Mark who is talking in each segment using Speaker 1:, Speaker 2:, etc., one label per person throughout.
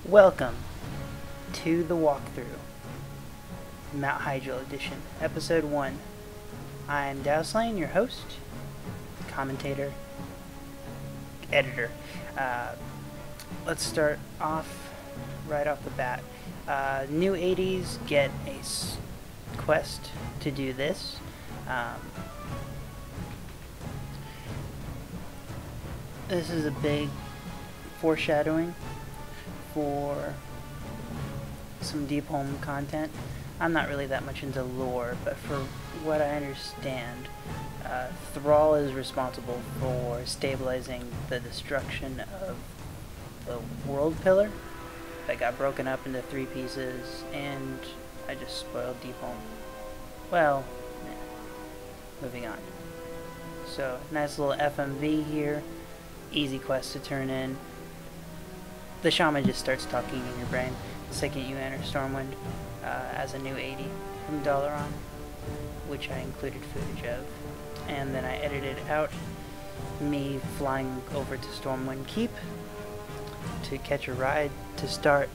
Speaker 1: Welcome to the walkthrough, Mount Hyjal edition, episode 1. I'm Dowslane, your host, commentator, editor. Let's start off right off the bat. New 80s get a quest to do this. This is a big foreshadowing for some Deep Home content. I'm not really that much into lore, but for what I understand, Thrall is responsible for stabilizing the destruction of the world pillar that got broken up into 3 pieces, and I just spoiled Deep Home. Well, moving on. So, nice little FMV here, easy quest to turn in. The shaman just starts talking in your brain the second you enter Stormwind as a new 80 from Dalaran, which I included footage of. And then I edited out me flying over to Stormwind Keep to catch a ride to start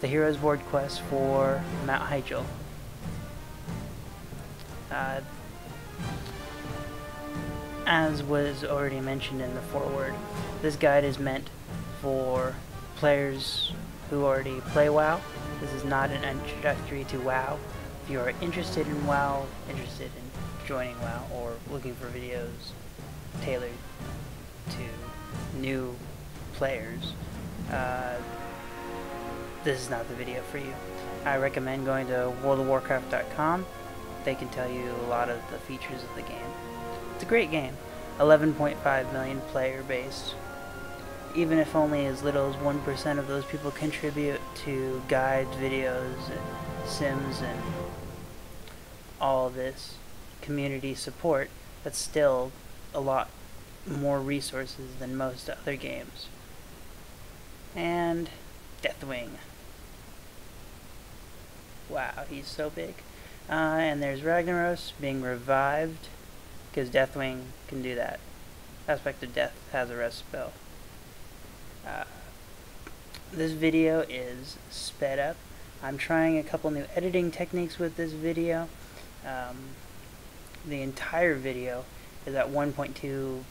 Speaker 1: the Heroes Board quest for Mount Hyjal. As was already mentioned in the foreword, this guide is meant for players who already play WoW. This is not an introductory to WoW. If you are interested in WoW, interested in joining WoW, or looking for videos tailored to new players, this is not the video for you. I recommend going to worldofwarcraft.com. They can tell you a lot of the features of the game. It's a great game. 11.5 million player base. Even if only as little as 1% of those people contribute to guides, videos, and sims, and all this community support, that's still a lot more resources than most other games. And Deathwing. Wow, he's so big. And there's Ragnaros being revived, because Deathwing can do that. Aspect of Death has a rest spell. This video is sped up. I'm trying a couple new editing techniques with this video. The entire video is at 1.2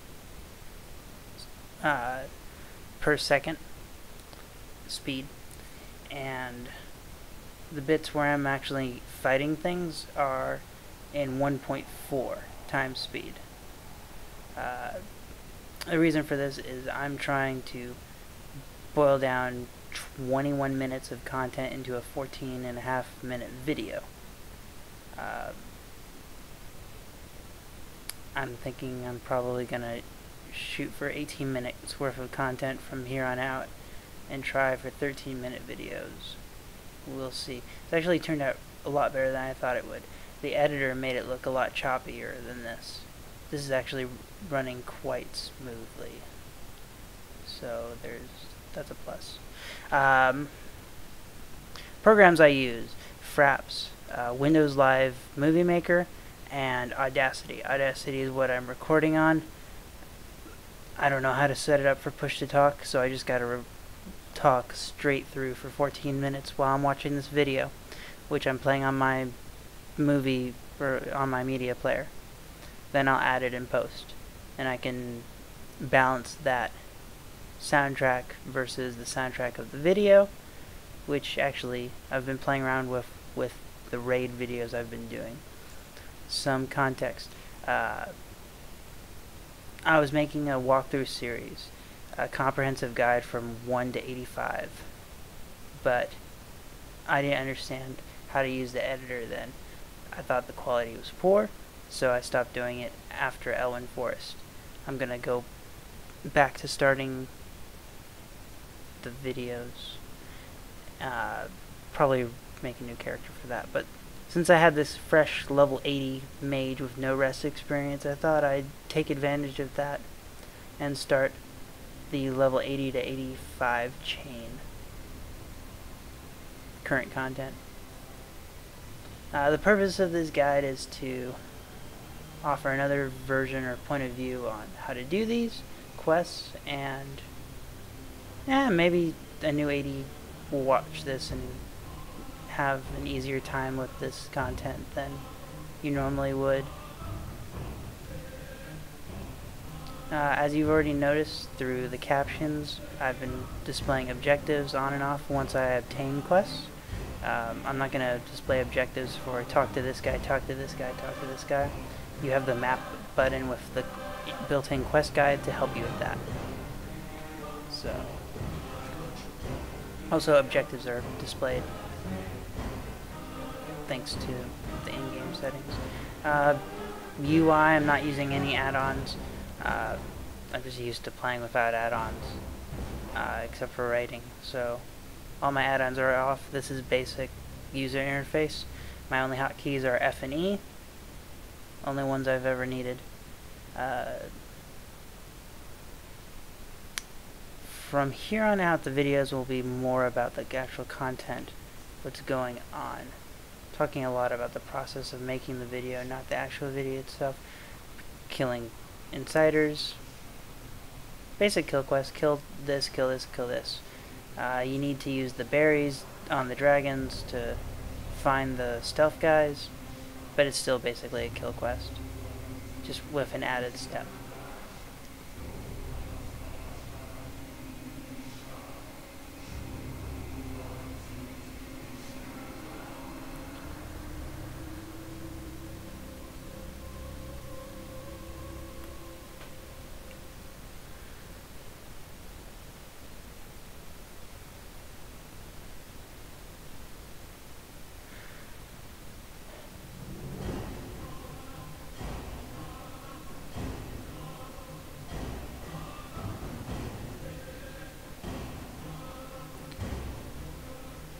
Speaker 1: per second speed, and the bits where I'm actually fighting things are in 1.4 times speed. The reason for this is I'm trying to boil down 21 minutes of content into a 14.5-minute video. I'm thinking I'm probably gonna shoot for 18 minutes worth of content from here on out and try for 13-minute videos. We'll see. It's actually turned out a lot better than I thought it would. The editor made it look a lot choppier than this. This is actually running quite smoothly. So that's a plus. Programs I use: Fraps, Windows Live Movie Maker, and Audacity. Audacity is what I'm recording on. I don't know how to set it up for push to talk, so I just gotta talk straight through for 14 minutes while I'm watching this video, which I'm playing on my movie or on my media player. Then I'll add it in post, and I can balance that soundtrack versus the soundtrack of the video, which actually I've been playing around with the raid videos I've been doing. Some context. I was making a walkthrough series, a comprehensive guide from 1 to 85, but I didn't understand how to use the editor then. I thought the quality was poor, so I stopped doing it after Elwyn Forest. I'm gonna go back to starting the videos, probably make a new character for that, but since I had this fresh level 80 mage with no rest experience, I thought I'd take advantage of that and start the level 80 to 85 chain. Current content. The purpose of this guide is to offer another version or point of view on how to do these quests, and maybe a new 80 watch this and have an easier time with this content than you normally would. As you've already noticed through the captions, I've been displaying objectives on and off once I obtain quests. I'm not going to display objectives for talk to this guy, talk to this guy, talk to this guy. You have the map button with the built-in quest guide to help you with that. So, also objectives are displayed thanks to the in-game settings. UI, I'm not using any add-ons. I'm just used to playing without add-ons, except for writing. So all my add-ons are off. This is basic user interface. My only hotkeys are F and E, only ones I've ever needed. From here on out, the videos will be more about the actual content, what's going on. Talking a lot about the process of making the video, not the actual video itself. Killing insiders, basic kill quests, kill this, kill this, kill this. You need to use the berries on the dragons to find the stealth guys, but it's still basically a kill quest, just with an added step.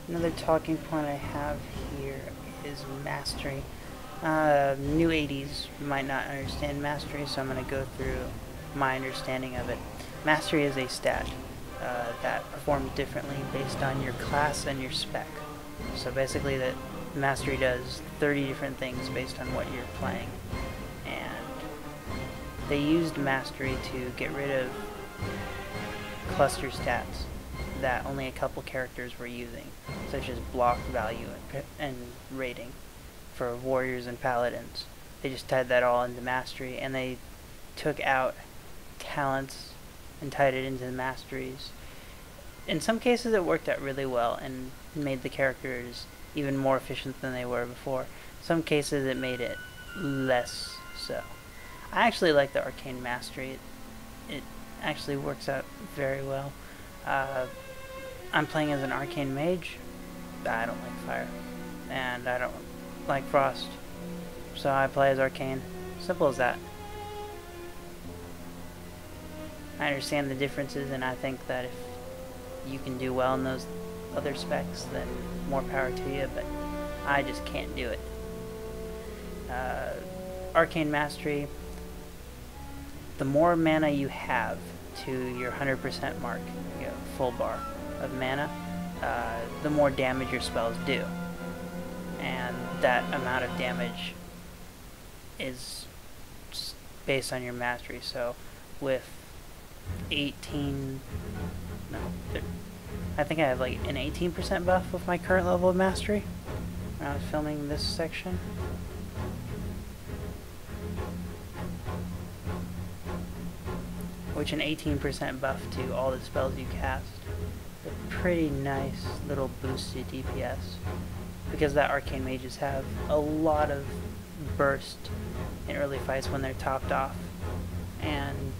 Speaker 1: Another talking point I have here is mastery. New 80s might not understand mastery, so I'm going to go through my understanding of it. Mastery is a stat that performs differently based on your class and your spec. So basically that mastery does 30 different things based on what you're playing. And they used mastery to get rid of cluster stats that only a couple characters were using, such as block value and rating for warriors and paladins. They just tied that all into mastery, and they took out talents and tied it into the masteries. In some cases it worked out really well and made the characters even more efficient than they were before. Some cases it made it less so. I actually like the arcane mastery. It actually works out very well. I'm playing as an arcane mage. I don't like fire, and I don't like frost, so I play as arcane. Simple as that. I understand the differences, and I think that if you can do well in those other specs, then more power to you, but I just can't do it. Arcane mastery, the more mana you have to your 100% mark, you know, full bar of mana, the more damage your spells do. And that amount of damage is based on your mastery. So with 18, no, I think I have like an 18% buff with my current level of mastery when I was filming this section. Which an 18% buff to all the spells you cast. A pretty nice little boost to DPS. Because that arcane mages have a lot of burst in early fights when they're topped off. And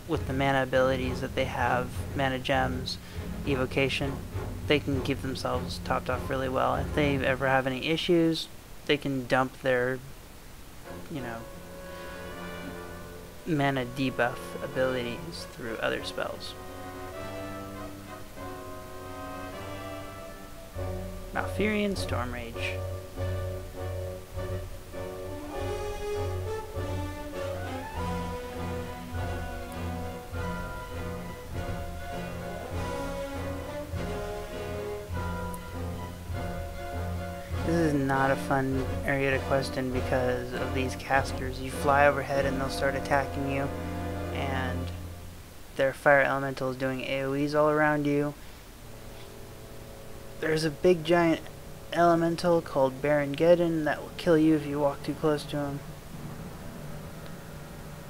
Speaker 1: with the mana abilities that they have, mana gems, evocation, they can keep themselves topped off really well. If they ever have any issues, they can dump their, you know, mana debuff abilities through other spells. Malfurion Stormrage. This is not a fun area to quest in because of these casters. You fly overhead and they'll start attacking you, and their fire elemental is doing AoEs all around you. there's a big giant elemental called Baron-geddon that will kill you if you walk too close to him.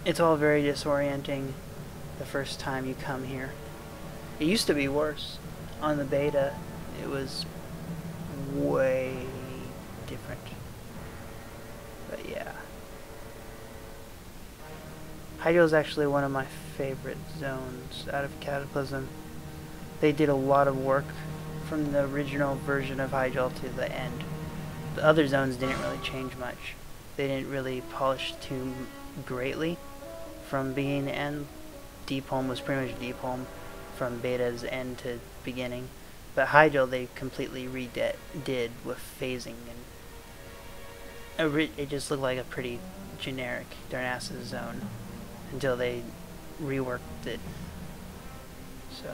Speaker 1: It's all very disorienting the first time you come here. It used to be worse. On the beta, it was way different. But yeah. Hyjal is actually one of my favorite zones out of Cataclysm. They did a lot of work from the original version of Hyjal to the end. The other zones didn't really change much. They didn't really polish too greatly from beginning to end. Deep Home was pretty much Deep Home from beta's end to beginning. But Hyjal they completely redid with phasing, and it just looked like a pretty generic Darnassus zone until they reworked it. So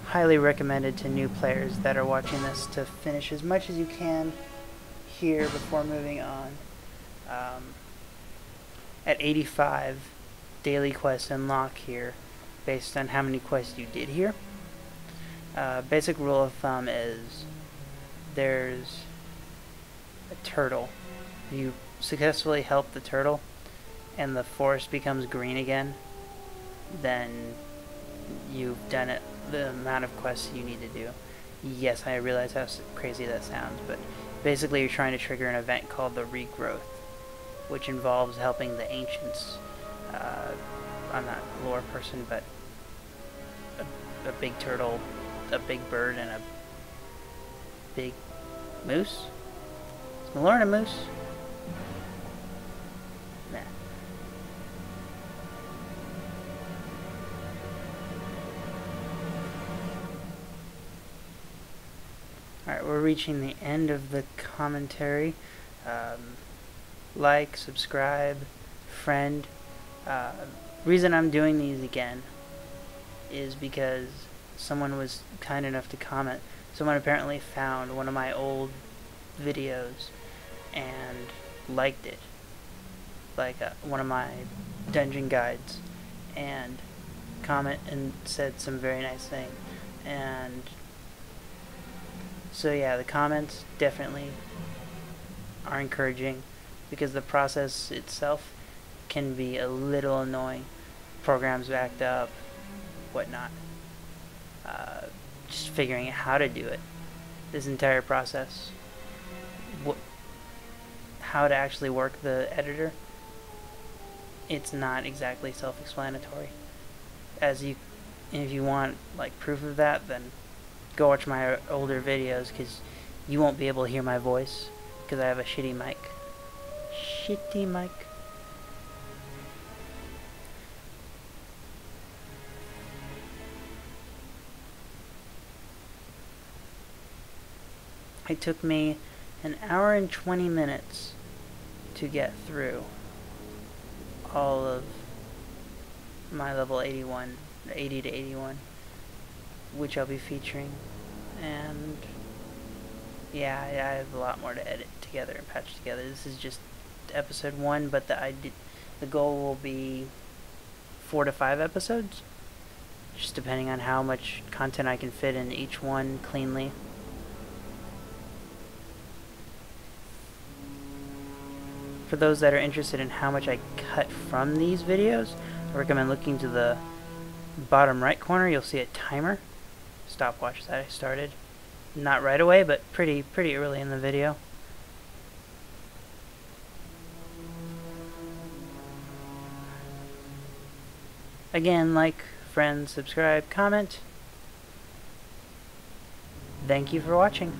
Speaker 1: highly recommended to new players that are watching this to finish as much as you can here before moving on. At 85 daily quests unlock here based on how many quests you did here. Basic rule of thumb is there's a turtle. If you successfully help the turtle and the forest becomes green again, then you've done it, the amount of quests you need to do. Yes, I realize how crazy that sounds, but basically you're trying to trigger an event called the regrowth, which involves helping the ancients. I'm not a lore person, but a big turtle, a big bird, and a big moose. Is Malorn a moose? Nah. Alright, we're reaching the end of the commentary. Like, subscribe, friend. Reason I'm doing these again is because someone was kind enough to comment. Someone apparently found one of my old videos and liked it, like one of my dungeon guides, and comment and said some very nice thing. And so yeah, the comments definitely are encouraging, because the process itself can be a little annoying. Programs backed up, whatnot. Just figuring out how to do it. This entire process. How to actually work the editor. It's not exactly self-explanatory. If you want like proof of that, then go watch my older videos, because you won't be able to hear my voice because I have a shitty mic. Shitty mic. It took me an hour and 20 minutes to get through all of my level 80 to 81, which I'll be featuring. And yeah, I have a lot more to edit together and patch together. This is just episode 1, but the goal will be 4 to 5 episodes, just depending on how much content I can fit in each one cleanly. For those that are interested in how much I cut from these videos, I recommend looking to the bottom right corner. You'll see a timer, stopwatch that I started. Not right away, but pretty early in the video. Again, like, friend, subscribe, comment. Thank you for watching.